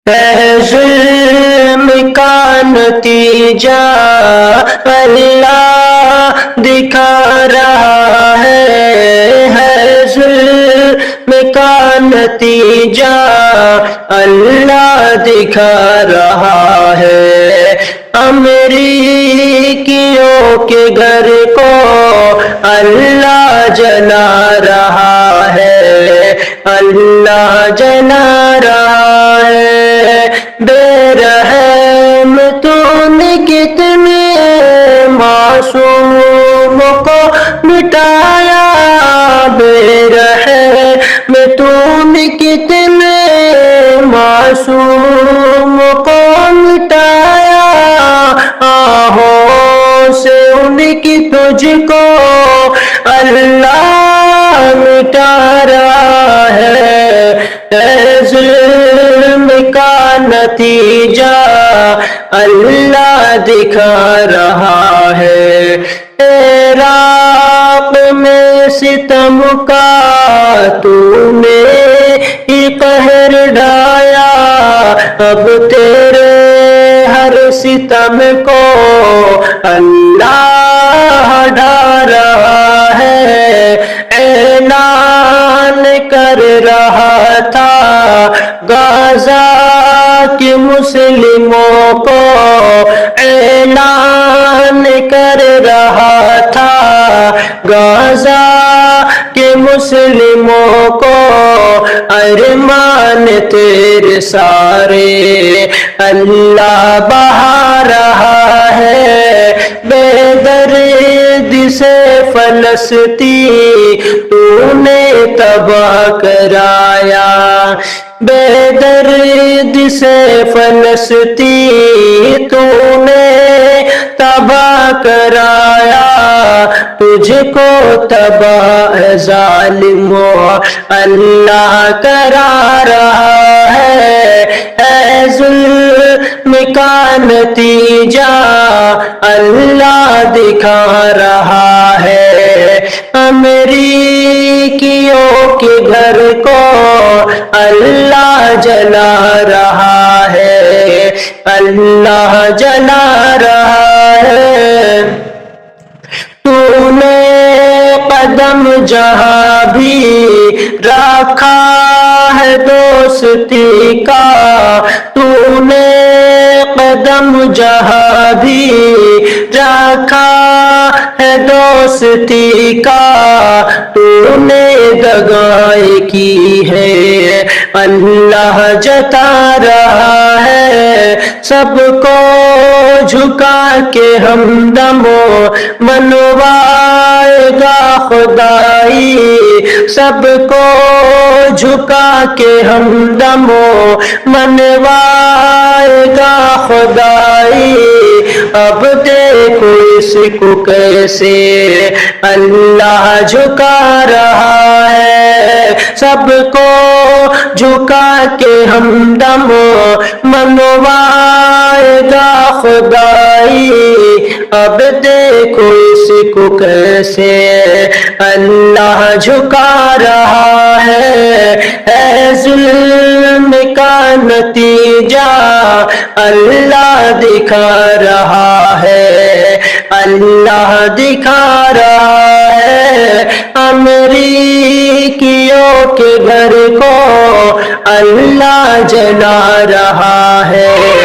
ہے ظلم کا نتیجہ اللہ دکھا رہا ہے ظلم کا نتیجہ اللہ دکھا رہا ہے امریکیوں کے گھر کو اللہ جلا رہا ہے اللہ جلا رہا ہے بے رحم تو نے کتنے معصوم کو مٹایا بے رحم تو نے کتنے معصوم کو مٹایا آہوں سے ان کی تجھ کو اللہ مٹا رہا ہے ظلم کا نتیجہ اللہ دکھا رہا ہے عراق میں ستم کا تو نے ہی قہر ڈھایا اب تیرے ہر ستم کو اللہ ڈھا رہا ہے اعلان کر رہا تھا غزہ کے مسلموں کو اعلان کر رہا تھا غزہ کے مسلموں کو ارمان تیرے سارے اللہ بہا رہا ہے بے درد سے فلسطین تو نے تباہ کرایا بے درد سے فلسطین تو نے تباہ کرایا تجھ کو تباہ ظالموں اللہ کرا رہا ہے ظلم کا نتیجہ اللہ دکھا رہا ہے امریکیوں کے گھر کو اللہ جلا رہا ہے اللہ جلا رہا ہے تو نے قدم جہاں بھی رکھا ہے دوستی کا تو نے قدم جہاں بھی رکھا ہے دوستی کا تو نے دگائی کی ہے اللہ جتا رہا ہے سب کو جھکا کے ہمدم منوائے گا خدائی سب کو جھکا کے ہمدم منوائے گا خدائی اب دیکھو اس کو کیسے اللہ جھکا رہا ہے سب کو جھکا کے ہمدم منوائے گا خدائی اب دیکھو اس کو کیسے اللہ جھکا رہا ہے ظلم کا نتیجہ اللہ دکھا رہا ہے اللہ دکھا رہا ہے امریکیوں کے گھر کو اللہ جلا رہا ہے